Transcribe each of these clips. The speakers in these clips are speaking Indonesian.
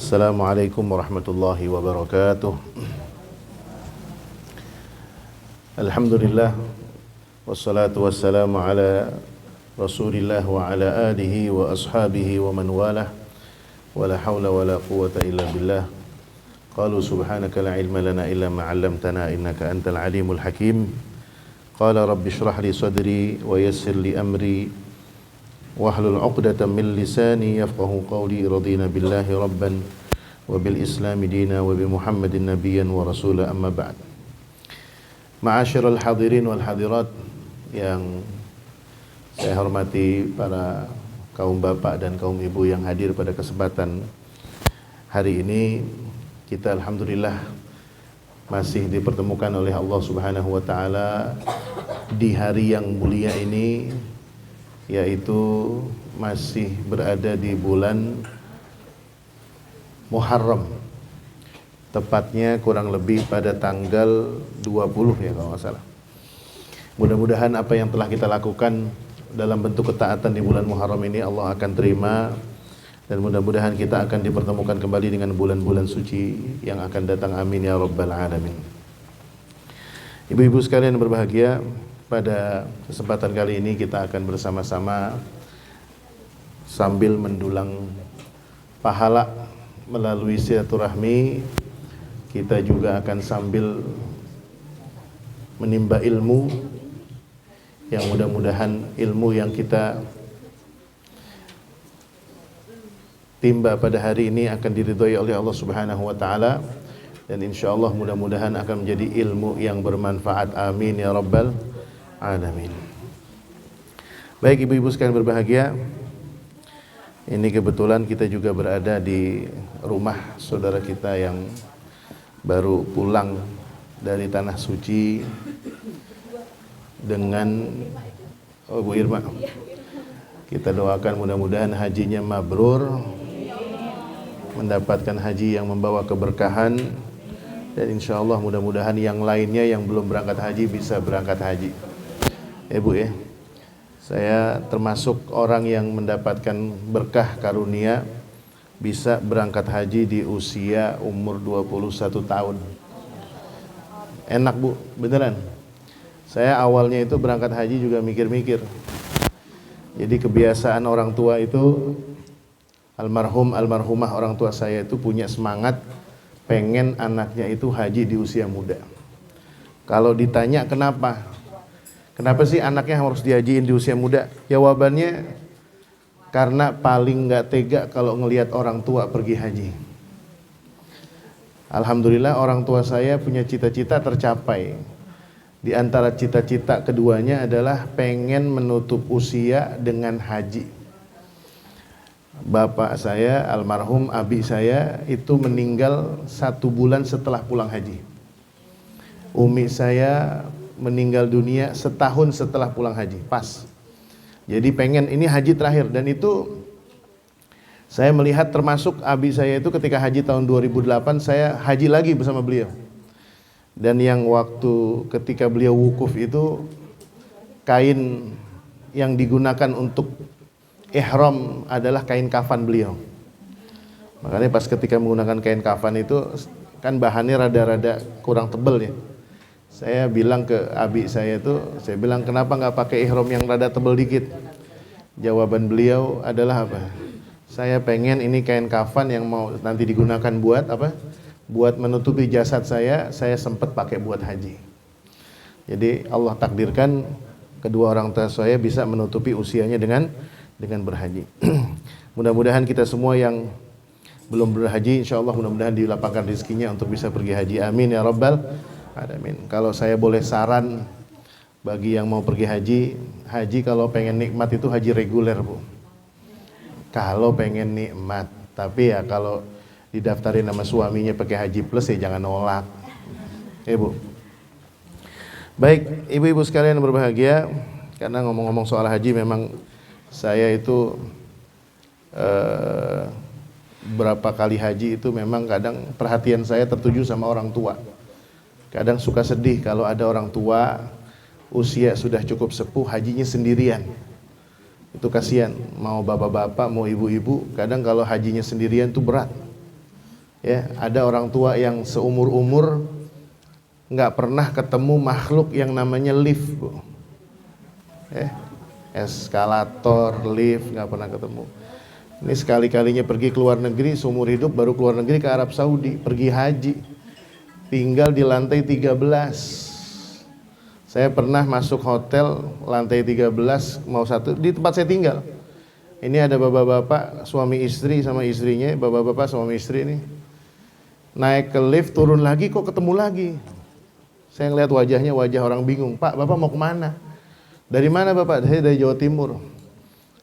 Assalamualaikum warahmatullahi wabarakatuh. Alhamdulillah, wassalatu wassalamu ala Rasulillah wa ala alihi wa ashabihi wa man walah, wa la hawla wa la quwwata illa billah. Qalu subhanaka la ilma lana illa ma 'allamtana innaka antal alimul hakim. Qala rabbi shrah li sadri wa yassir li amri wahlul 'uqdatam min lisani yafqahu qawli. Radina billahi rabban wa bil islami dina wa bi Muhammadin nabiyyan wa rasula, amma ba'd. Ma'asyiral hadirin wal hadirat yang saya hormati, para kaum bapak dan kaum ibu yang hadir pada kesempatan hari ini. Kita alhamdulillah masih dipertemukan oleh Allah Subhanahu wa taala di hari yang mulia ini, yaitu masih berada di bulan Muharram, tepatnya kurang lebih pada tanggal 20 ya kalau nggak salah. Mudah-mudahan apa yang telah kita lakukan dalam bentuk ketaatan di bulan Muharram ini Allah akan terima, dan mudah-mudahan kita akan dipertemukan kembali dengan bulan-bulan suci yang akan datang, amin ya rabbal alamin. Ibu-ibu sekalian berbahagia, pada kesempatan kali ini kita akan bersama-sama sambil mendulang pahala melalui silaturahmi. Kita juga akan sambil menimba ilmu, yang mudah-mudahan ilmu yang kita timba pada hari ini akan diridhoi oleh Allah Subhanahu wa taala, dan insyaallah mudah-mudahan akan menjadi ilmu yang bermanfaat, amin ya rabbal alamin. Baik ibu-ibu sekalian berbahagia, ini kebetulan kita juga berada di rumah saudara kita yang baru pulang dari tanah suci dengan Bu Irma. Kita doakan mudah-mudahan hajinya mabrur, mendapatkan haji yang membawa keberkahan, dan insyaallah mudah-mudahan yang lainnya yang belum berangkat haji bisa berangkat haji. Bu ya, saya termasuk orang yang mendapatkan berkah karunia bisa berangkat haji di usia umur 21 tahun. Enak Bu, beneran. Saya awalnya itu berangkat haji juga mikir-mikir. Jadi kebiasaan orang tua itu, almarhum almarhumah orang tua saya itu punya semangat pengen anaknya itu haji di usia muda. Kalau ditanya kenapa sih anaknya harus dihajiin di usia muda? Jawabannya karena paling nggak tega kalau ngelihat orang tua pergi haji. Alhamdulillah orang tua saya punya cita-cita tercapai. Di antara cita-cita keduanya adalah pengen menutup usia dengan haji. Bapak saya, almarhum abi saya, itu meninggal 1 bulan setelah pulang haji. Umi saya meninggal dunia setahun setelah pulang haji, pas. Jadi pengen ini haji terakhir, dan itu saya melihat termasuk abi saya itu ketika haji tahun 2008, saya haji lagi bersama beliau. Dan yang waktu ketika beliau wukuf itu, kain yang digunakan untuk ihram adalah kain kafan beliau. Makanya pas ketika menggunakan kain kafan itu kan bahannya rada-rada kurang tebel ya. Saya bilang ke abi saya itu, saya bilang kenapa nggak pakai ihram yang rada tebel dikit? Jawaban beliau adalah apa? Saya pengen ini kain kafan yang mau nanti digunakan buat apa? Buat menutupi jasad saya sempat pakai buat haji. Jadi Allah takdirkan kedua orang tua saya bisa menutupi usianya dengan berhaji. Mudah-mudahan kita semua yang belum berhaji, insyaallah mudah-mudahan dilapangkan rezekinya untuk bisa pergi haji, amin ya rabbal alamin. Kalau saya boleh saran bagi yang mau pergi haji kalau pengen nikmat itu haji reguler Bu. Kalau pengen nikmat, tapi ya kalau didaftarin nama suaminya pakai haji plus ya jangan nolak. Bu. Baik, ibu-ibu sekalian yang berbahagia, karena ngomong-ngomong soal haji memang saya itu berapa kali haji itu memang kadang perhatian saya tertuju sama orang tua. Kadang suka sedih kalau ada orang tua usia sudah cukup sepuh hajinya sendirian. Itu kasihan, mau bapak-bapak mau ibu-ibu, kadang kalau hajinya sendirian itu berat. Ya, ada orang tua yang seumur-umur nggak pernah ketemu makhluk yang namanya lift, Bu. Eskalator, lift, nggak pernah ketemu. Ini sekali-kalinya pergi ke luar negeri, seumur hidup baru keluar negeri ke Arab Saudi, pergi haji. Tinggal di lantai 13. Saya pernah masuk hotel lantai 13, mau satu, di tempat saya tinggal. Ini ada bapak-bapak, suami istri sama istrinya, bapak-bapak suami istri ini. Naik ke lift, turun lagi, kok ketemu lagi. Saya ngeliat wajahnya, wajah orang bingung. Pak, bapak mau kemana? Dari mana bapak? Saya dari Jawa Timur.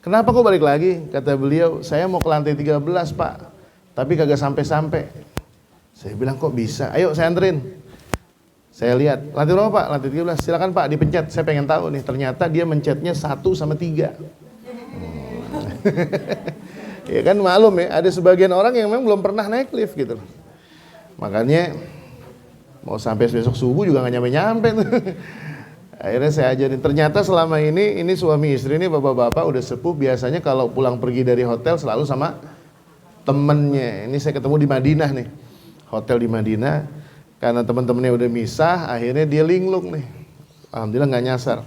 Kenapa kok balik lagi? Kata beliau, saya mau ke lantai 13 pak, tapi kagak sampai-sampai. Saya bilang kok bisa? Ayo saya anterin. Saya lihat, lantai berapa pak? Lantai 13. Silakan pak, dipencet. Saya pengen tahu nih. Ternyata dia mencetnya 1 sama 3. Ya kan maklum ya, ada sebagian orang yang memang belum pernah naik lift gitu. Makanya mau sampai besok subuh juga nggak nyampe-nyampe tuh. Akhirnya saya ajarin. Ternyata selama ini suami istri ini bapak-bapak udah sepuh, biasanya kalau pulang pergi dari hotel selalu sama temennya. Ini saya ketemu di Madinah nih, hotel di Madinah. Karena teman-temannya udah misah, akhirnya dia linglung nih. Alhamdulillah nggak nyasar.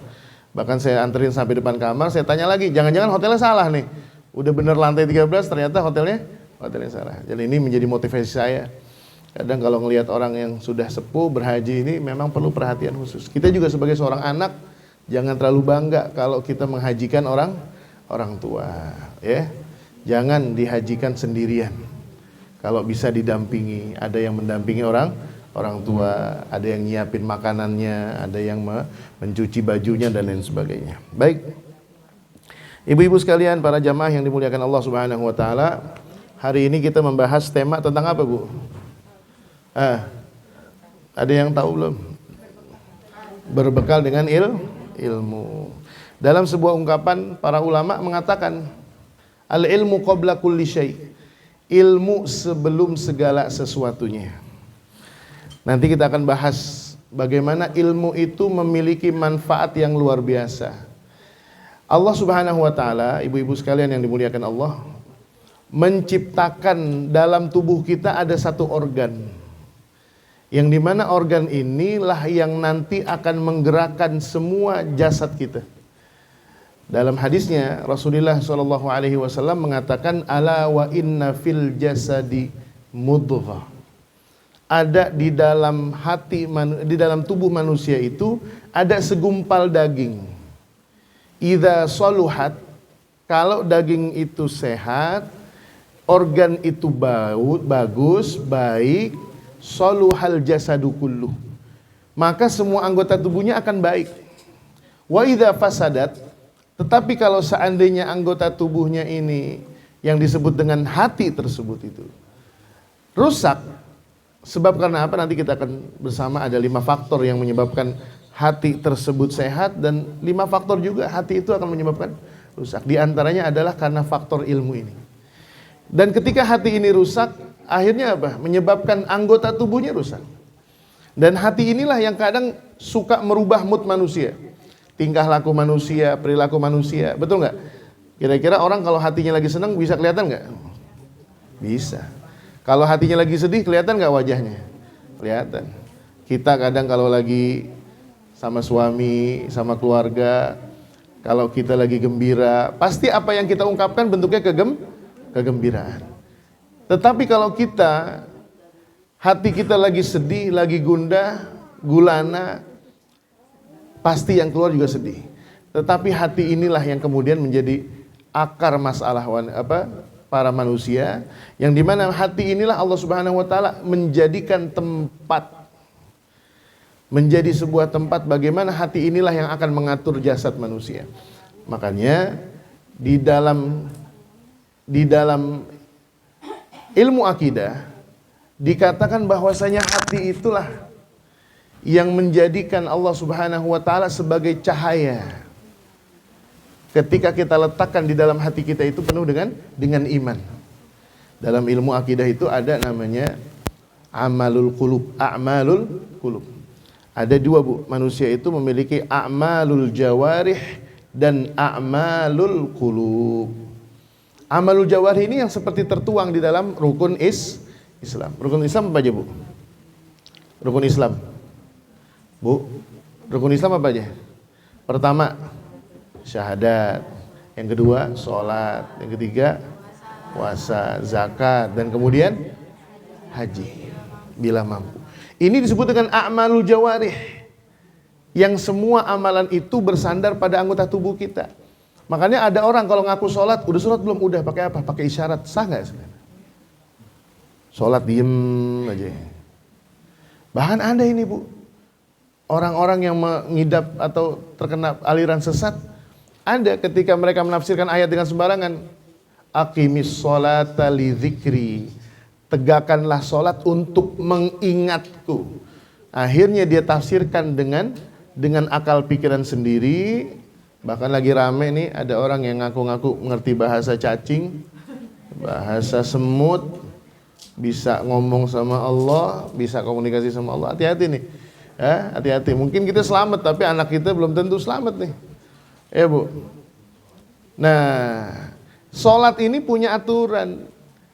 Bahkan saya anterin sampai depan kamar, saya tanya lagi, jangan-jangan hotelnya salah nih. Udah bener lantai 13, ternyata hotelnya salah. Jadi ini menjadi motivasi saya. Kadang kalau ngelihat orang yang sudah sepuh berhaji ini memang perlu perhatian khusus. Kita juga sebagai seorang anak jangan terlalu bangga kalau kita menghajikan orang tua, ya. Jangan dihajikan sendirian. Kalau bisa didampingi, ada yang mendampingi orang tua, ada yang nyiapin makanannya, ada yang mencuci bajunya dan lain sebagainya. Baik. Ibu-ibu sekalian, para jamaah yang dimuliakan Allah Subhanahu wa taala, hari ini kita membahas tema tentang apa, Bu? Ada yang tahu belum? Berbekal dengan ilmu. Dalam sebuah ungkapan para ulama mengatakan al-ilmu qabla kulli syai'. Ilmu sebelum segala sesuatunya. Nanti kita akan bahas bagaimana ilmu itu memiliki manfaat yang luar biasa. Allah Subhanahu wa taala, ibu-ibu sekalian yang dimuliakan Allah, menciptakan dalam tubuh kita ada satu organ. Yang dimana organ inilah yang nanti akan menggerakkan semua jasad kita. Dalam hadisnya Rasulullah SAW mengatakan, ala wa inna fil jasadi mudghah. Ada di dalam di dalam tubuh manusia itu ada segumpal daging. Idza saluhat, kalau daging itu sehat, organ itu bagus, baik, saluhal jasadu kulluh, maka semua anggota tubuhnya akan baik. Wa idza fasadat, tetapi kalau seandainya anggota tubuhnya ini yang disebut dengan hati tersebut itu rusak, sebab karena apa? Nanti kita akan bersama ada 5 faktor yang menyebabkan hati tersebut sehat, dan 5 faktor juga hati itu akan menyebabkan rusak. Di antaranya adalah karena faktor ilmu ini. Dan ketika hati ini rusak, akhirnya apa? Menyebabkan anggota tubuhnya rusak. Dan hati inilah yang kadang suka merubah mood manusia, tingkah laku manusia, perilaku manusia. Betul nggak? Kira-kira orang kalau hatinya lagi senang bisa kelihatan nggak? Bisa. Kalau hatinya lagi sedih kelihatan nggak wajahnya? Kelihatan. Kita kadang kalau lagi sama suami, sama keluarga, kalau kita lagi gembira, pasti apa yang kita ungkapkan bentuknya kegembiraan. Tetapi kalau hati kita lagi sedih, lagi gundah, gulana, pasti yang keluar juga sedih. Tetapi hati inilah yang kemudian menjadi akar masalah para manusia, yang dimana hati inilah Allah Subhanahu wa taala menjadikan tempat, menjadi sebuah tempat bagaimana hati inilah yang akan mengatur jasad manusia. Makanya di dalam ilmu akidah dikatakan bahwasanya hati itulah yang menjadikan Allah Subhanahu wa taala sebagai cahaya. Ketika kita letakkan di dalam hati kita itu penuh dengan iman. Dalam ilmu akidah itu ada namanya a'malul qulub. Ada 2, Bu. Manusia itu memiliki a'malul jawarih dan a'malul qulub. Amalul jawarih ini yang seperti tertuang di dalam rukun Islam. Rukun Islam apa aja, Bu? Rukun Islam. Bu, rukun Islam apa aja? Pertama, syahadat. Yang kedua, sholat. Yang ketiga, puasa, zakat. Dan kemudian, haji. Bila mampu. Ini disebut dengan a'malul jawarih. Yang semua amalan itu bersandar pada anggota tubuh kita. Makanya ada orang kalau ngaku sholat, udah sholat belum? Udah, pakai apa? Pakai isyarat. Sah nggak? Sholat diem aja. Bahkan ada ini, Bu, orang-orang yang mengidap atau terkena aliran sesat, ada ketika mereka menafsirkan ayat dengan sembarangan. Aqimis sholata li dzikri. Tegakkanlah sholat untuk mengingatku. Akhirnya dia tafsirkan dengan akal pikiran sendiri. Bahkan lagi rame nih, ada orang yang ngaku-ngaku mengerti bahasa cacing, bahasa semut, bisa ngomong sama Allah, bisa komunikasi sama Allah. Hati-hati nih, ya, hati-hati. Mungkin kita selamat, tapi anak kita belum tentu selamat nih, ya Bu. Nah, sholat ini punya aturan.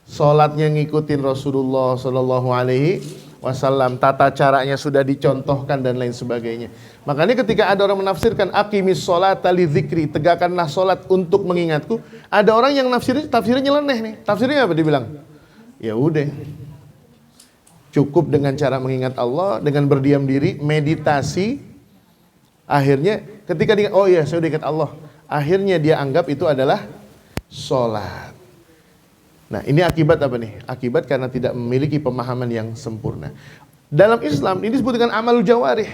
Sholatnya ngikutin Rasulullah Sallallahu Alaihi Wasallam, tata caranya sudah dicontohkan dan lain sebagainya. Makanya ketika ada orang menafsirkan aqimis sholata li dzikri, tegakkanlah sholat untuk mengingatku, ada orang yang tafsirnya nyeleneh nih. Tafsirnya apa dibilang? Ya udah, cukup dengan cara mengingat Allah, dengan berdiam diri, meditasi. Akhirnya ketika dia, oh iya saya udah ingat Allah, akhirnya dia anggap itu adalah sholat. Nah, ini akibat apa nih? Akibat karena tidak memiliki pemahaman yang sempurna. Dalam Islam ini disebut dengan amalul jawarih.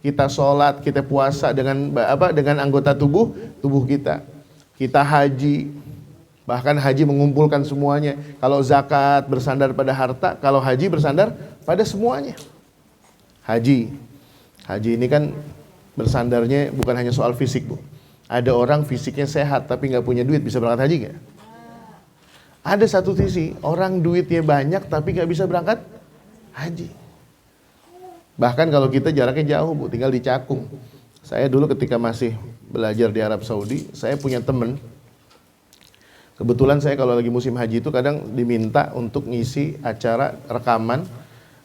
Kita sholat, kita puasa dengan apa? Dengan anggota tubuh kita. Kita haji. Bahkan haji mengumpulkan semuanya. Kalau zakat bersandar pada harta, kalau haji bersandar pada semuanya. Haji ini kan bersandarnya bukan hanya soal fisik, Bu. Ada orang fisiknya sehat tapi nggak punya duit, bisa berangkat haji nggak? Ada satu sisi, orang duitnya banyak tapi nggak bisa berangkat haji. Bahkan kalau kita jaraknya jauh, Bu, tinggal di Cakung. Saya dulu ketika masih belajar di Arab Saudi, saya punya teman. Kebetulan saya kalau lagi musim haji itu kadang diminta untuk ngisi acara rekaman,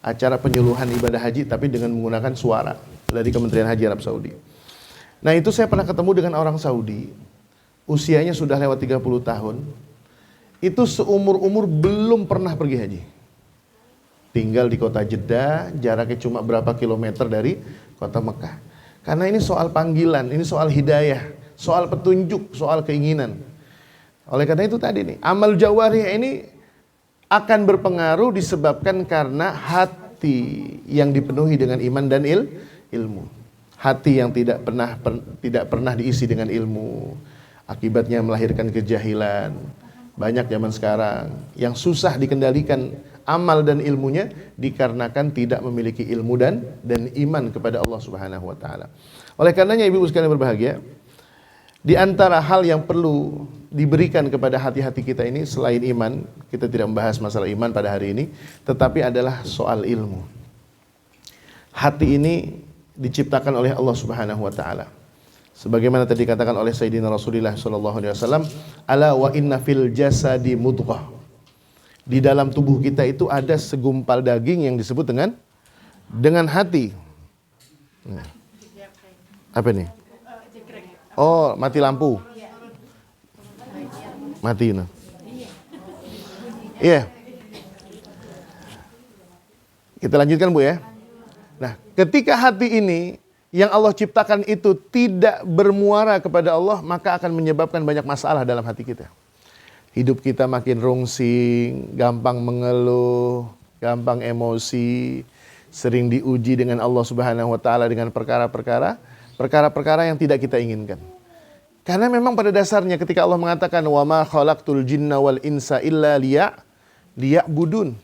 acara penyuluhan ibadah haji tapi dengan menggunakan suara dari Kementerian Haji Arab Saudi. Nah itu saya pernah ketemu dengan orang Saudi, usianya sudah lewat 30 tahun. Itu seumur-umur belum pernah pergi haji. Tinggal di kota Jeddah, jaraknya cuma berapa kilometer dari kota Mekah. Karena ini soal panggilan, ini soal hidayah, soal petunjuk, soal keinginan. Oleh karena itu tadi nih, amal jawarih ini akan berpengaruh disebabkan karena hati yang dipenuhi dengan iman dan ilmu. Hati yang tidak pernah diisi dengan ilmu, akibatnya melahirkan kejahilan. Banyak zaman sekarang yang susah dikendalikan amal dan ilmunya dikarenakan tidak memiliki ilmu dan iman kepada Allah Subhanahu wa taala. Oleh karenanya Ibu sekalian berbahagia, di antara hal yang perlu diberikan kepada hati-hati kita ini selain iman, kita tidak membahas masalah iman pada hari ini, tetapi adalah soal ilmu. Hati ini diciptakan oleh Allah Subhanahu wa taala. Sebagaimana tadi dikatakan oleh Sayyidina Rasulullah sallallahu alaihi wasallam, ala wa inna fil jasadi mudghah. Di dalam tubuh kita itu ada segumpal daging yang disebut dengan hati. Apa nih? Oh, mati lampu. Mati nah. Iya. Kita lanjutkan, Bu ya. Nah, ketika hati ini yang Allah ciptakan itu tidak bermuara kepada Allah, maka akan menyebabkan banyak masalah dalam hati kita. Hidup kita makin rungsing, gampang mengeluh, gampang emosi, sering diuji dengan Allah Subhanahu wa taala dengan perkara-perkara yang tidak kita inginkan. Karena memang pada dasarnya ketika Allah mengatakan wa ma khalaqtul jinna wal insa illa liya'budun.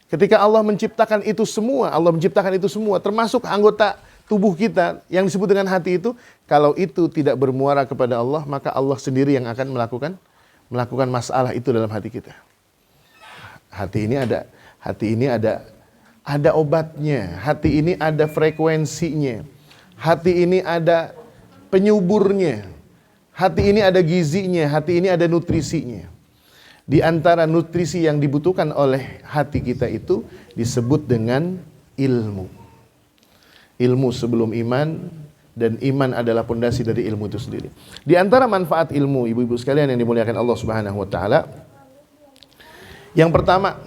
Ketika Allah menciptakan itu semua, termasuk anggota tubuh kita yang disebut dengan hati itu, kalau itu tidak bermuara kepada Allah, maka Allah sendiri yang akan melakukan masalah itu dalam hati kita. Hati ini ada obatnya, hati ini ada frekuensinya, hati ini ada penyuburnya, hati ini ada gizinya, hati ini ada nutrisinya. Di antara nutrisi yang dibutuhkan oleh hati kita itu disebut dengan ilmu. Ilmu sebelum iman, dan iman adalah pondasi dari ilmu itu sendiri. Di antara manfaat ilmu, ibu-ibu sekalian yang dimuliakan Allah Subhanahu wa taala, yang pertama,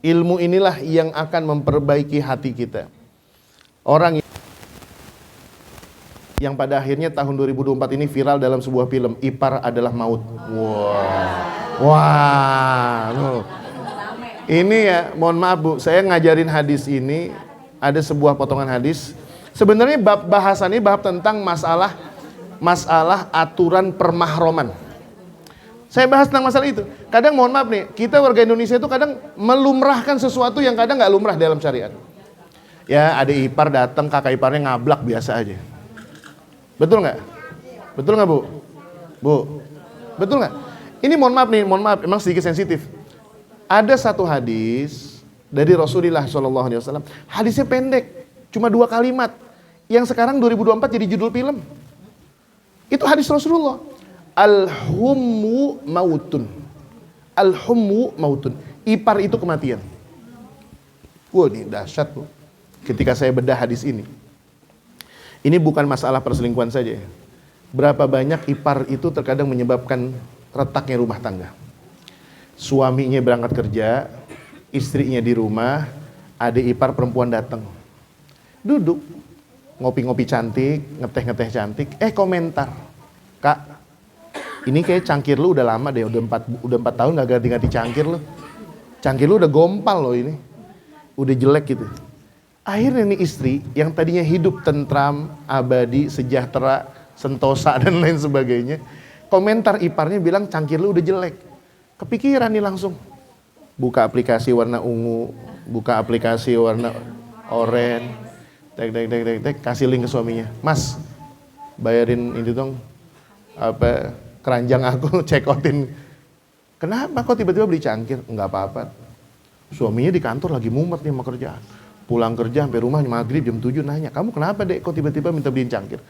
ilmu inilah yang akan memperbaiki hati kita. Orang yang pada akhirnya tahun 2024 ini viral dalam sebuah film, Ipar Adalah Maut. Wah, ini ya, mohon maaf Bu, saya ngajarin hadis ini, ada sebuah potongan hadis. Sebenarnya bab bahasannya bab tentang masalah aturan permahroman. Saya bahas tentang masalah itu. Kadang mohon maaf nih, kita warga Indonesia itu kadang melumrahkan sesuatu yang kadang nggak lumrah dalam syariat. Ya, ada ipar datang, kakak iparnya ngablak biasa aja. Betul nggak? Betul nggak Bu? Bu, betul nggak? Ini mohon maaf nih, mohon maaf, emang sedikit sensitif. Ada satu hadis dari Rasulullah SAW. Hadisnya pendek, cuma 2 kalimat. Yang sekarang 2024 jadi judul film. Itu hadis Rasulullah. Al-hummu mautun. Al-hummu mautun. Ipar itu kematian. Wah, ini dahsyat Bu. Ketika saya bedah hadis ini. Ini bukan masalah perselingkuhan saja. Berapa banyak ipar itu terkadang menyebabkan retaknya rumah tangga. Suaminya berangkat kerja, istrinya di rumah, adik ipar perempuan datang. Duduk, ngopi-ngopi cantik, ngeteh-ngeteh cantik, komentar. Kak, ini kayak cangkir lu udah lama deh, udah 4 tahun gak ganti-ganti cangkir lu. Cangkir lu udah gompal loh ini. Udah jelek gitu. Akhirnya nih istri yang tadinya hidup tentram, abadi, sejahtera, sentosa dan lain sebagainya, komentar iparnya bilang cangkir lu udah jelek. Kepikiran nih langsung. Buka aplikasi warna ungu, buka aplikasi warna oranye, tek, kasih link ke suaminya. Mas, bayarin ini dong, keranjang aku, check outin. Kenapa kok tiba-tiba beli cangkir? Enggak apa-apa. Suaminya di kantor lagi mumet nih sama kerjaan. Pulang kerja sampai rumah maghrib jam 7 nanya, kamu kenapa dek kok tiba-tiba minta beliin cangkir?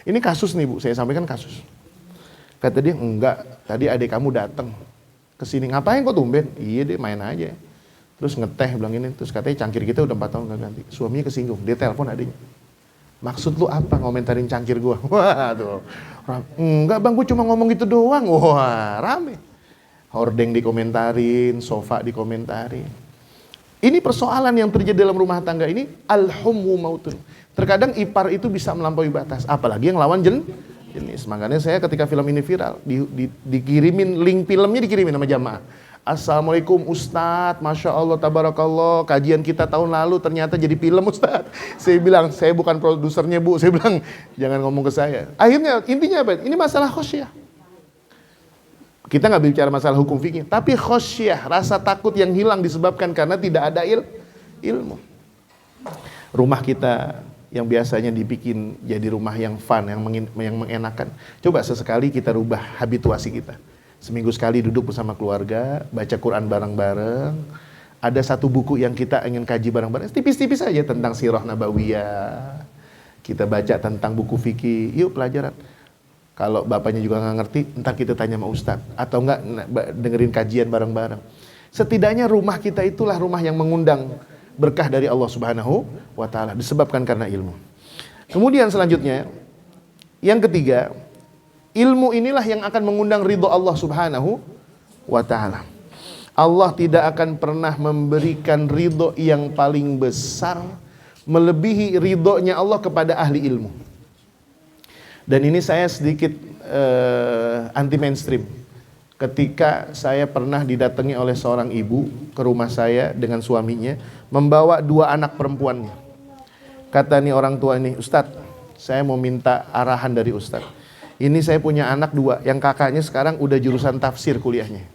Ini kasus nih Bu, saya sampaikan kasus. Kata dia, enggak, tadi adik kamu datang ke sini. Ngapain kok tumben? Iya deh, main aja. Terus ngeteh bilang ini, terus katanya cangkir kita udah 4 tahun gak ganti. Suaminya kesinggung, dia telepon adiknya. Maksud lu apa ngomentarin cangkir gua? Wah tuh, enggak bang, gua cuma ngomong gitu doang. Wah, rame. Hordeng dikomentarin, sofa dikomentarin. Ini persoalan yang terjadi dalam rumah tangga ini, al-hummu mautun. Terkadang ipar itu bisa melampaui batas, apalagi yang lawan jenis. Makanya saya ketika film ini viral, dikirimin link filmnya, dikirimin sama jamaah. Assalamualaikum Ustadz, Masya Allah, Tabarakallah, kajian kita tahun lalu ternyata jadi film Ustadz. Saya bilang, saya bukan produsernya Bu, saya bilang jangan ngomong ke saya. Akhirnya intinya apa? Ini masalah khosyah. Kita nggak bicara masalah hukum fikih, tapi khosyah, rasa takut yang hilang disebabkan karena tidak ada ilmu. Rumah kita yang biasanya dibikin jadi rumah yang fun, yang mengenakan. Coba sesekali kita rubah habituasi kita. Seminggu sekali duduk bersama keluarga, baca Quran bareng-bareng. Ada satu buku yang kita ingin kaji bareng-bareng, tipis-tipis aja tentang sirah nabawiyah. Kita baca tentang buku fikih, yuk pelajaran. Kalau bapaknya juga nggak ngerti, ntar kita tanya sama Ustadz. Atau enggak dengerin kajian bareng-bareng. Setidaknya rumah kita itulah rumah yang mengundang berkah dari Allah Subhanahu wa ta'ala. Disebabkan karena ilmu. Kemudian selanjutnya, yang ketiga, ilmu inilah yang akan mengundang ridho Allah Subhanahu wa ta'ala. Allah tidak akan pernah memberikan ridho yang paling besar melebihi ridhonya Allah kepada ahli ilmu. Dan ini saya sedikit anti mainstream. Ketika saya pernah didatangi oleh seorang ibu ke rumah saya dengan suaminya, membawa 2 anak perempuannya. Kata nih orang tua ini, Ustadz, saya mau minta arahan dari Ustadz. Ini saya punya anak 2, yang kakaknya sekarang udah jurusan tafsir kuliahnya.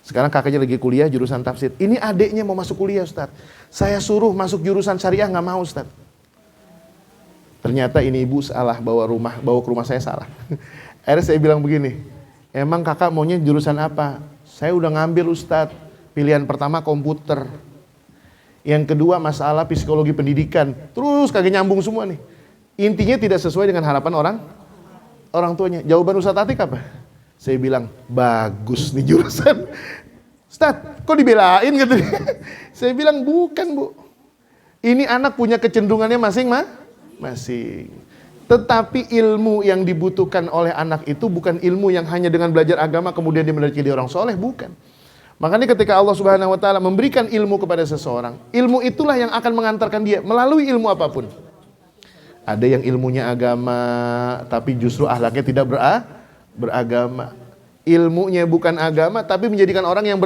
Sekarang kakaknya lagi kuliah jurusan tafsir. Ini adiknya mau masuk kuliah Ustadz. Saya suruh masuk jurusan syariah nggak mau Ustadz. Ternyata ini ibu salah bawa ke rumah saya salah. Akhirnya saya bilang begini, emang kakak maunya jurusan apa? Saya udah ngambil Ustadz. Pilihan pertama komputer. Yang kedua masalah psikologi pendidikan. Terus kagak nyambung semua nih. Intinya tidak sesuai dengan harapan orang tuanya. Jawaban Ustadz Atik apa? Saya bilang, bagus nih jurusan. Ustaz, kok dibelain gitu. Saya bilang, bukan Bu. Ini anak punya kecenderungannya masing-masing. Tetapi ilmu yang dibutuhkan oleh anak itu bukan ilmu yang hanya dengan belajar agama kemudian dia menjadi orang soleh, bukan. Makanya ketika Allah Subhanahu wa taala memberikan ilmu kepada seseorang, ilmu itulah yang akan mengantarkan dia melalui ilmu apapun. Ada yang ilmunya agama tapi justru akhlaknya tidak beragama. Ilmunya bukan agama tapi menjadikan orang yang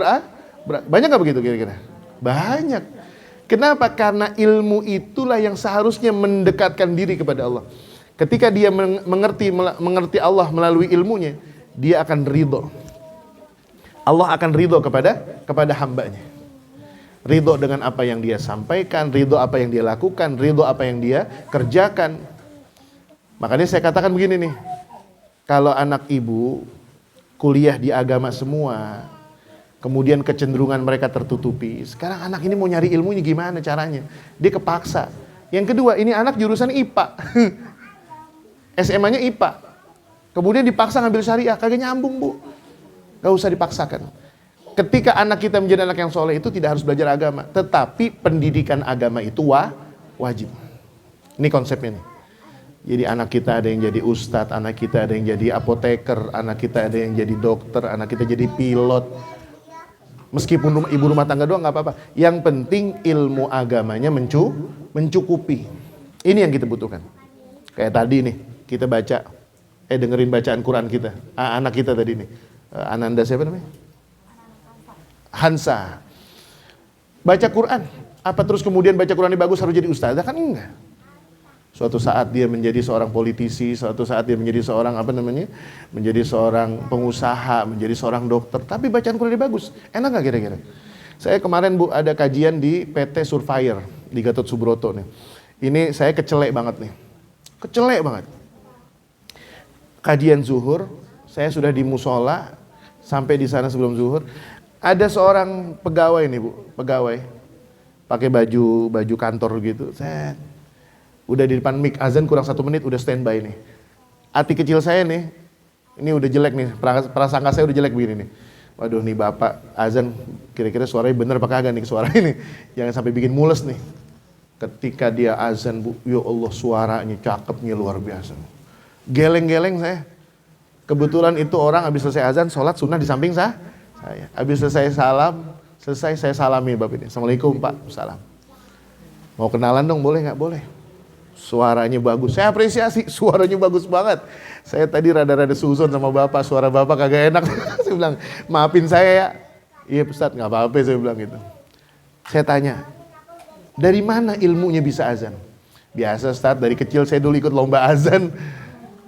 banyak gak begitu kira-kira? Banyak. Kenapa? Karena ilmu itulah yang seharusnya mendekatkan diri kepada Allah. Ketika dia mengerti Allah melalui ilmunya, dia akan ridho. Allah akan ridho kepada hambanya. Ridho dengan apa yang dia sampaikan, ridho apa yang dia lakukan, ridho apa yang dia kerjakan. Makanya saya katakan begini nih, kalau anak ibu kuliah di agama semua, kemudian kecenderungan mereka tertutupi. Sekarang anak ini mau nyari ilmunya gimana caranya? Dia kepaksa. Yang kedua, ini anak jurusan IPA. SMA-nya IPA. Kemudian dipaksa ngambil syariah, kagak nyambung Bu. Gak usah dipaksakan. Ketika anak kita menjadi anak yang soleh itu tidak harus belajar agama. Tetapi pendidikan agama itu wajib. Ini konsepnya nih. Jadi anak kita ada yang jadi ustadz, anak kita ada yang jadi apoteker, anak kita ada yang jadi dokter, anak kita jadi pilot. Meskipun ibu rumah tangga doang gak apa-apa. Yang penting ilmu agamanya mencukupi. Ini yang kita butuhkan. Kayak tadi nih, kita baca, dengerin bacaan Quran kita. Anak kita tadi nih, Ananda siapa namanya? Hansa. Baca Quran. Apa terus kemudian baca Qurannya bagus harus jadi ustazah? Kan enggak. Suatu saat dia menjadi seorang politisi, suatu saat dia menjadi seorang menjadi seorang pengusaha, menjadi seorang dokter. Tapi bacaan Qurannya bagus. Enak gak kira-kira? Saya kemarin Bu ada kajian di PT Surveyor di Gatot Subroto nih. Ini saya kecelek banget nih. Kecelek banget. Kajian zuhur, saya sudah di musola, sampai di sana sebelum zuhur. Ada seorang pegawai nih Bu, pegawai. Pakai baju kantor gitu. Saya udah di depan mic azan kurang 1 menit udah standby nih. Hati kecil saya nih, ini udah jelek nih, prasangka saya udah jelek begini nih. Waduh nih Bapak azan kira-kira suaranya bener apa kagak nih suara ini. Jangan sampai bikin mules nih. Ketika dia azan Bu, ya Allah suaranya cakepnya luar biasa. Geleng-geleng saya. Kebetulan itu orang habis selesai azan, sholat sunnah di samping saya. Habis selesai saya salami Bapak ini. Assalamualaikum Pak, salam. Mau kenalan dong, boleh nggak? Boleh. Suaranya bagus, saya apresiasi, suaranya bagus banget. Saya tadi rada-rada suzon sama Bapak, suara Bapak kagak enak. Saya bilang, maafin saya ya. Iya Ustadz, nggak apa-apa saya bilang gitu. Saya tanya, dari mana ilmunya bisa azan? Biasa Ustadz, dari kecil saya dulu ikut lomba azan.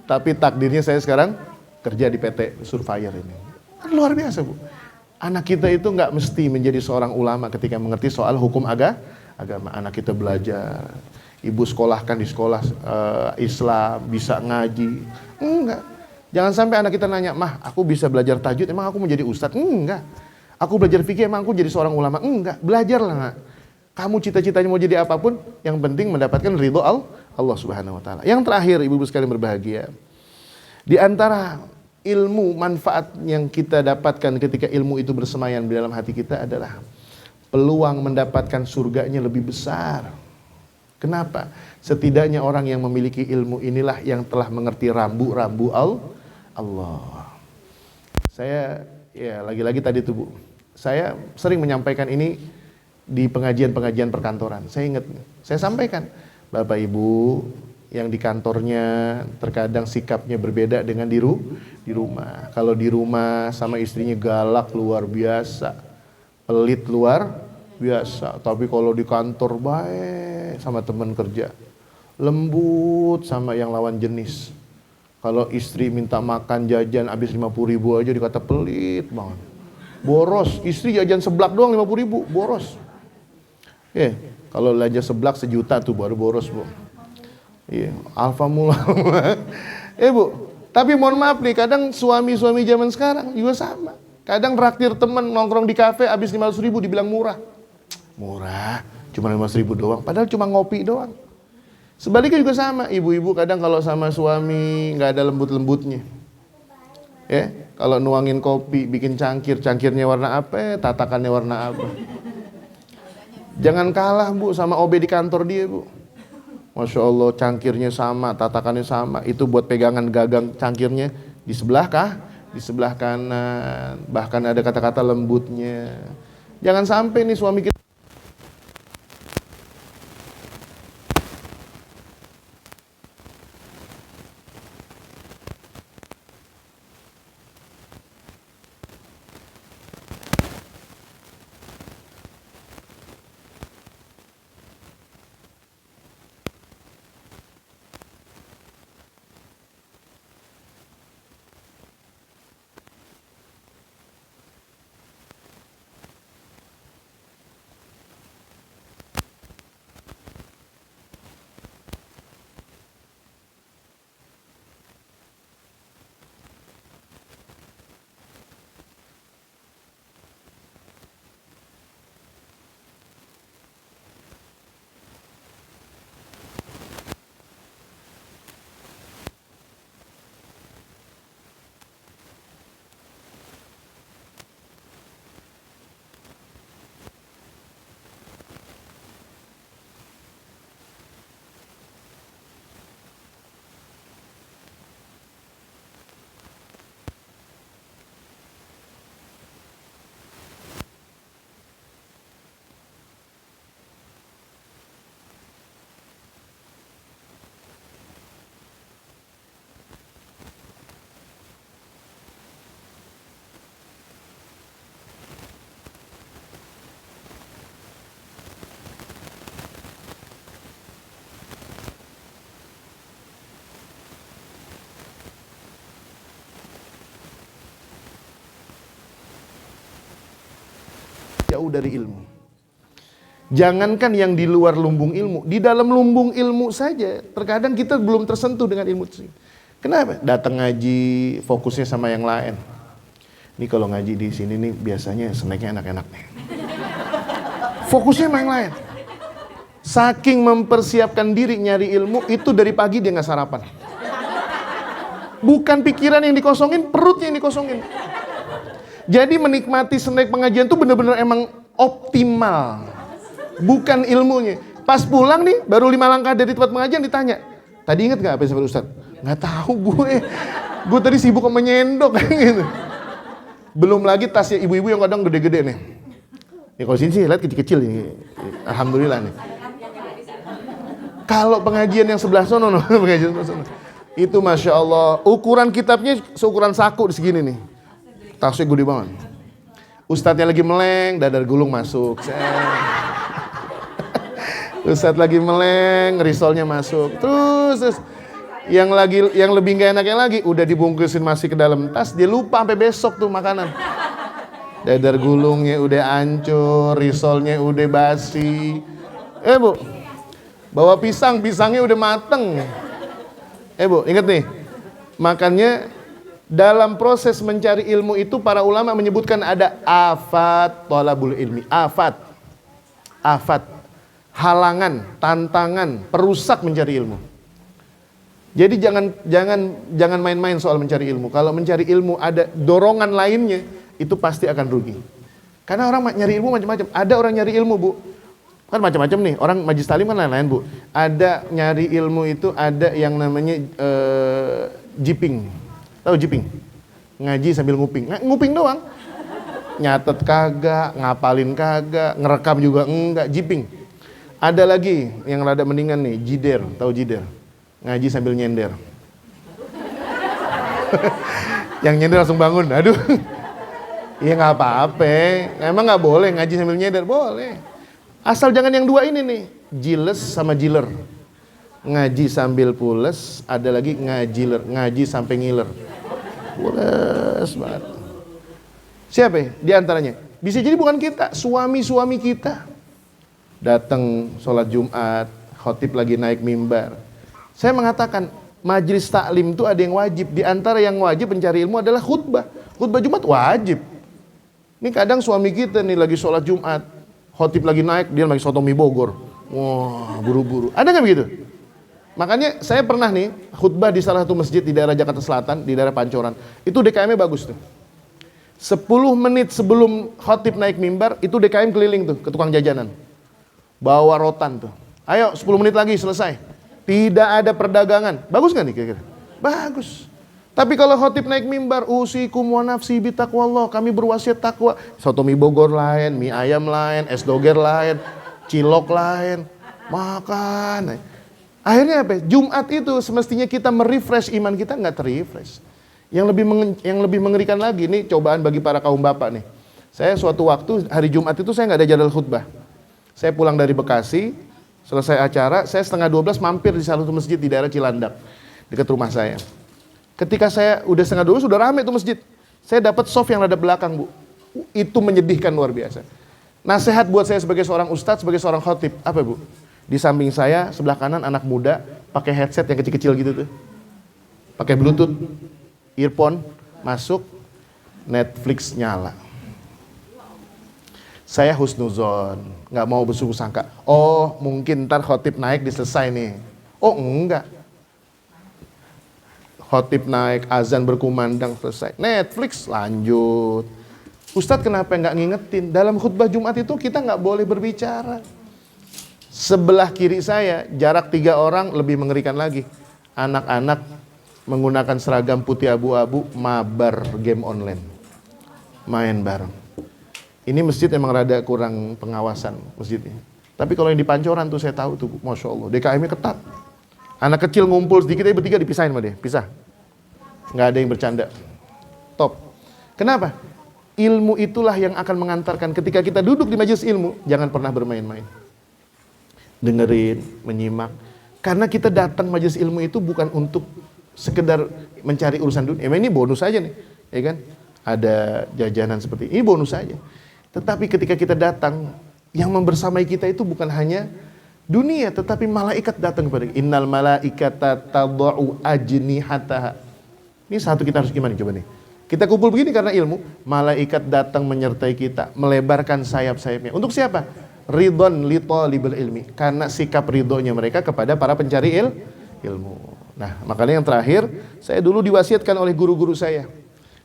Tapi takdirnya saya sekarang kerja di PT Surveyor ini. Kan luar biasa Bu. Anak kita itu nggak mesti menjadi seorang ulama ketika mengerti soal hukum agama. Anak kita belajar, ibu sekolahkan di sekolah Islam, bisa ngaji. Enggak. Jangan sampai anak kita nanya, mah aku bisa belajar tajwid, emang aku mau jadi ustadz? Enggak. Aku belajar fikih, emang aku jadi seorang ulama? Enggak. Belajarlah nak. Kamu cita-citanya mau jadi apapun, yang penting mendapatkan ridho Allah Subhanahu wa taala. Yang terakhir, ibu-ibu sekalian berbahagia. Di antara ilmu manfaat yang kita dapatkan ketika ilmu itu bersemayam di dalam hati kita adalah peluang mendapatkan surganya lebih besar. Kenapa? Setidaknya orang yang memiliki ilmu inilah yang telah mengerti rambu-rambu Allah. Saya ya lagi-lagi tadi tuh Bu, saya sering menyampaikan ini di pengajian-pengajian perkantoran. Saya ingat, saya sampaikan, Bapak Ibu yang di kantornya terkadang sikapnya berbeda dengan di rumah. Kalau di rumah sama istrinya galak luar biasa, pelit luar biasa. Tapi kalau di kantor baik sama teman kerja, lembut sama yang lawan jenis. Kalau istri minta makan jajan habis 50.000 aja dikata pelit banget. Boros, istri jajan seblak doang 50.000, boros. Kalau belanja seblak 1 juta tuh baru boros Bu. Iya, alfa mula. Bu, tapi mohon maaf nih, kadang suami-suami zaman sekarang juga sama. Kadang traktir temen nongkrong di kafe habis 500.000 dibilang murah. Murah, cuma 500.000 doang, padahal cuma ngopi doang. Sebaliknya juga sama, ibu-ibu kadang kalau sama suami nggak ada lembut-lembutnya. Kalau nuangin kopi, bikin cangkir, cangkirnya warna apa, tatakannya warna apa. Jangan kalah Bu sama OB di kantor dia Bu. Masya Allah, cangkirnya sama, tatakannya sama. Itu buat pegangan gagang cangkirnya di sebelah kah? Di sebelah kanan. Bahkan ada kata-kata lembutnya. Jangan sampai nih suami kita jauh dari ilmu. Jangankan yang di luar lumbung ilmu, di dalam lumbung ilmu saja terkadang kita belum tersentuh dengan ilmu itu. Kenapa? Datang ngaji, fokusnya sama yang lain. Ini kalau ngaji di sini nih biasanya snacknya enak-enak nih. Fokusnya sama yang lain. Saking mempersiapkan diri nyari ilmu, itu dari pagi dia nggak sarapan. Bukan pikiran yang dikosongin, perutnya yang dikosongin. Jadi menikmati snack pengajian itu benar-benar emang optimal. Bukan ilmunya. Pas pulang nih, baru 5 langkah dari tempat pengajian ditanya, tadi inget gak apa yang sampai Ustaz? Gak tahu gue. Gue tadi sibuk sama nyendok gitu. Belum lagi tasnya ibu-ibu yang kadang gede-gede nih. Ya kalau sini sih lihat kecil-kecil nih. Alhamdulillah nih. Kalau pengajian yang sebelah sono, pengajian sebelah sono, itu Masya Allah, ukuran kitabnya seukuran saku di segini nih. Tasnya gede banget. Ustadznya lagi meleng, dadar gulung masuk. Ustadz lagi meleng, risolnya masuk. Terus yang lebih gak enaknya lagi, udah dibungkusin masih ke dalam tas, dia lupa sampai besok tuh makanan. Dadar gulungnya udah hancur, risolnya udah basi. Bu, bawa pisangnya udah mateng. Bu, inget nih, makanya dalam proses mencari ilmu itu para ulama menyebutkan ada afat thalabul ilmi, afat, halangan, tantangan, perusak mencari ilmu. Jadi jangan main-main soal mencari ilmu. Kalau mencari ilmu ada dorongan lainnya, itu pasti akan rugi. Karena orang nyari ilmu macam-macam. Ada orang nyari ilmu, Bu, kan macam-macam nih. Orang majlis talim kan lain-lain, Bu. Ada nyari ilmu itu ada yang namanya jiping. Tahu jiping? Ngaji sambil nguping. Nguping doang. Nyatet kagak, ngapalin kagak, ngerekam juga enggak, jiping. Ada lagi yang rada mendingan nih, jider. Tahu jider? Ngaji sambil nyender. Yang nyender langsung bangun. Aduh. Iya nggak apa-apa. Emang nggak boleh ngaji sambil nyender? Boleh. Asal jangan yang dua ini nih, jiles sama jiler. Ngaji sambil pules, ada lagi ngajiler, ngaji sampai ngiler. Pules banget. Siapa ya? Di antaranya. Bisa jadi bukan kita, suami-suami kita. Datang sholat Jumat, khotib lagi naik mimbar. Saya mengatakan, majelis taklim itu ada yang wajib. Di antara yang wajib mencari ilmu adalah khutbah. Khutbah Jumat wajib. Ini kadang suami kita nih lagi sholat Jumat, khotib lagi naik, dia lagi soto mie Bogor. Wah, buru-buru. Ada nggak begitu? Makanya saya pernah nih khutbah di salah satu masjid di daerah Jakarta Selatan, di daerah Pancoran. Itu DKM-nya bagus tuh. 10 menit sebelum khotib naik mimbar, itu DKM keliling tuh ke tukang jajanan. Bawa rotan tuh. Ayo 10 menit lagi selesai. Tidak ada perdagangan. Bagus gak nih kira-kira? Bagus. Tapi kalau khotib naik mimbar, usikum wa nafsi bitaqwallah, kami berwasiat takwa. Soto mie Bogor lain, mie ayam lain, es doger lain, cilok lain. Makan. Akhirnya apa? Jumat itu semestinya kita merefresh iman kita, nggak terrefresh. Yang lebih mengerikan lagi, nih cobaan bagi para kaum bapak nih. Saya suatu waktu hari Jumat itu saya nggak ada jadwal khutbah. Saya pulang dari Bekasi, selesai acara, saya 11:30 mampir di salah satu masjid di daerah Cilandak, dekat rumah saya. Ketika saya udah 11:30 sudah rame tuh masjid. Saya dapat soft yang rada belakang, Bu. Itu menyedihkan luar biasa. Nasihat buat saya sebagai seorang ustadz, sebagai seorang khotib, apa Bu? Di samping saya, sebelah kanan anak muda, pakai headset yang kecil-kecil gitu tuh. Pakai bluetooth, earphone, masuk, Netflix nyala. Saya husnuzon, nggak mau bersungguh sangka. Oh, mungkin ntar khotib naik diselesai nih. Oh, enggak. Khotib naik, azan berkumandang, selesai. Netflix lanjut. Ustadz kenapa nggak ngingetin? Dalam khutbah Jumat itu kita nggak boleh berbicara. Sebelah kiri saya, jarak 3 orang lebih mengerikan lagi. Anak-anak menggunakan seragam putih abu-abu, mabar game online. Main bareng. Ini masjid emang rada kurang pengawasan masjidnya. Tapi kalau yang di Pancoran tuh saya tahu tuh, Masya Allah, DKM-nya ketat. Anak kecil ngumpul sedikit, bertiga dipisahin sama dia, pisah. Nggak ada yang bercanda. Top. Kenapa? Ilmu itulah yang akan mengantarkan ketika kita duduk di majelis ilmu, jangan pernah bermain-main. Dengerin, menyimak. Karena kita datang majelis ilmu itu bukan untuk sekedar mencari urusan dunia. Ini bonus aja nih, ya kan? Ada jajanan seperti ini, bonus aja. Tetapi ketika kita datang, yang membersamai kita itu bukan hanya dunia, tetapi malaikat datang kepada kita. Innal malaikata tad'u ajnihataha. Ini satu kita harus gimana coba nih? Kita kumpul begini karena ilmu, malaikat datang menyertai kita, melebarkan sayap-sayapnya. Untuk siapa? Ridhon li talibul ilmi, karena sikap ridhonya mereka kepada para pencari ilmu. Nah, makanya yang terakhir, saya dulu diwasiatkan oleh guru-guru saya.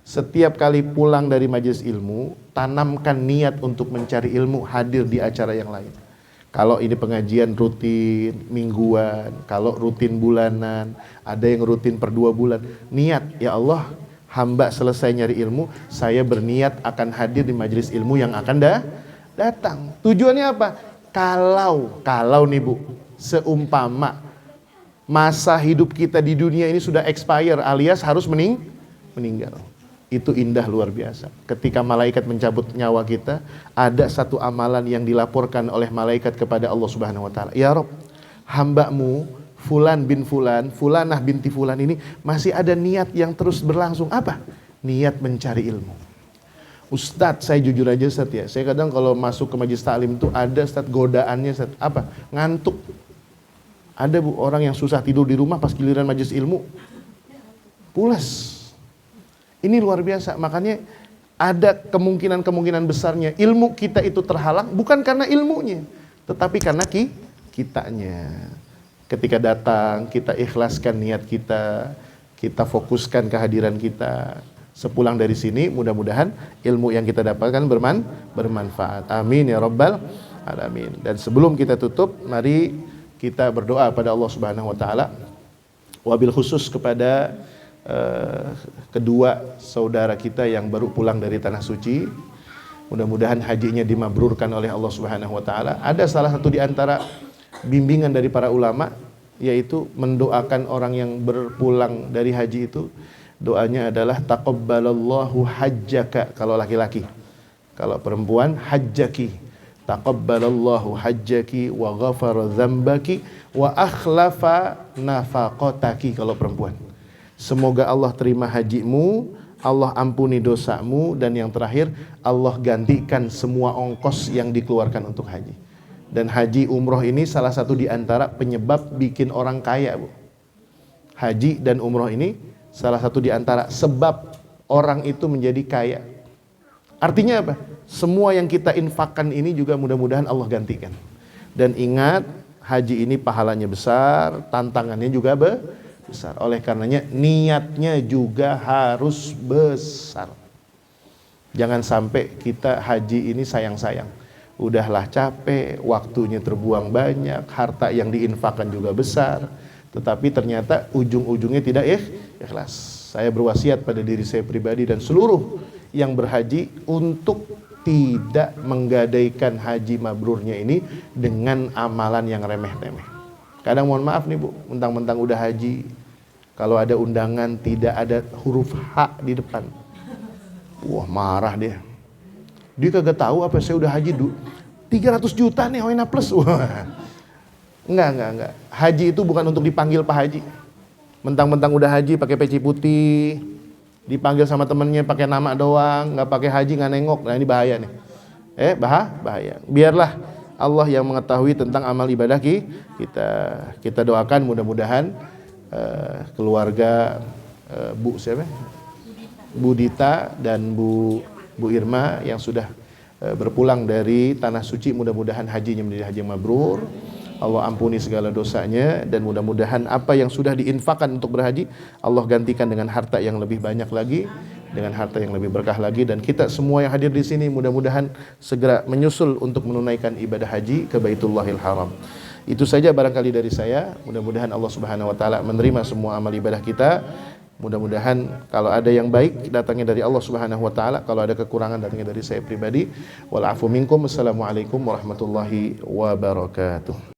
Setiap kali pulang dari majelis ilmu, tanamkan niat untuk mencari ilmu, hadir di acara yang lain. Kalau ini pengajian rutin, mingguan, kalau rutin bulanan, ada yang rutin per 2 bulan. Niat, ya Allah, hamba selesai nyari ilmu, saya berniat akan hadir di majelis ilmu yang akan datang. Tujuannya apa? Kalau nih Bu, seumpama masa hidup kita di dunia ini sudah expire alias harus meninggal. Itu indah luar biasa. Ketika malaikat mencabut nyawa kita, ada satu amalan yang dilaporkan oleh malaikat kepada Allah Subhanahu wa taala. Ya Rob, hamba-Mu Fulan bin Fulan, Fulanah binti Fulan ini masih ada niat yang terus berlangsung. Apa? Niat mencari ilmu. Ustadz, saya jujur aja Ustadz ya, saya kadang kalau masuk ke majelis taklim itu ada Ustadz godaannya Ustadz, apa? Ngantuk. Ada Bu, orang yang susah tidur di rumah pas giliran majelis ilmu, pulas. Ini luar biasa, makanya ada kemungkinan besarnya ilmu kita itu terhalang, bukan karena ilmunya, tetapi karena kitanya. Ketika datang, kita ikhlaskan niat kita, kita fokuskan kehadiran kita. Sepulang dari sini, mudah-mudahan ilmu yang kita dapatkan bermanfaat. Amin ya Rabbal Alamin. Dan sebelum kita tutup, mari kita berdoa pada Allah Subhanahu wa taala. Wabil khusus kepada kedua saudara kita yang baru pulang dari tanah suci. Mudah-mudahan hajinya dimabrurkan oleh Allah Subhanahu wa taala. Ada salah satu di antara bimbingan dari para ulama, yaitu mendoakan orang yang berpulang dari haji itu. Doanya adalah taqabbalallahu hajjaka kalau laki-laki. Kalau perempuan hajjaki. Taqabbalallahu hajjaki wa ghafara dzambaki wa akhlafa nafaqataki kalau perempuan. Semoga Allah terima hajimu, Allah ampuni dosamu, dan yang terakhir Allah gantikan semua ongkos yang dikeluarkan untuk haji. Dan haji umroh ini salah satu di antara penyebab bikin orang kaya, Bu. Haji dan umroh ini salah satu di antara sebab orang itu menjadi kaya. Artinya apa? Semua yang kita infakkan ini juga mudah-mudahan Allah gantikan. Dan ingat, haji ini pahalanya besar, tantangannya juga besar. Oleh karenanya niatnya juga harus besar. Jangan sampai kita haji ini sayang-sayang. Udahlah capek, waktunya terbuang banyak, harta yang diinfakkan juga besar, tetapi ternyata ujung-ujungnya tidak ikhlas. Saya berwasiat pada diri saya pribadi dan seluruh yang berhaji untuk tidak menggadaikan haji mabrurnya ini dengan amalan yang remeh-temeh. Kadang mohon maaf nih Bu, mentang-mentang udah haji, kalau ada undangan tidak ada huruf H di depan, wah marah dia. Dia kagak tahu apa saya udah haji 300 juta nih ONA plus. Wah. Enggak. Haji itu bukan untuk dipanggil Pak Haji. Mentang-mentang udah haji pakai peci putih, dipanggil sama temennya pakai nama doang, nggak pakai haji, nggak nengok. Nah ini bahaya nih. Bahaya. Biarlah Allah yang mengetahui tentang amal ibadah kita. Kita doakan mudah-mudahan keluarga Bu siapa? Bu Dita dan Bu Irma yang sudah berpulang dari tanah suci, mudah-mudahan hajinya menjadi haji yang mabrur. Allah ampuni segala dosanya dan mudah-mudahan apa yang sudah diinfakkan untuk berhaji Allah gantikan dengan harta yang lebih banyak lagi, dengan harta yang lebih berkah lagi, dan kita semua yang hadir di sini mudah-mudahan segera menyusul untuk menunaikan ibadah haji ke Baitullahil Haram. Itu saja barangkali dari saya. Mudah-mudahan Allah Subhanahu wa taala menerima semua amal ibadah kita. Mudah-mudahan kalau ada yang baik datangnya dari Allah Subhanahu wa taala, kalau ada kekurangan datangnya dari saya pribadi. Wal afu minkum. Assalamualaikum warahmatullahi wabarakatuh.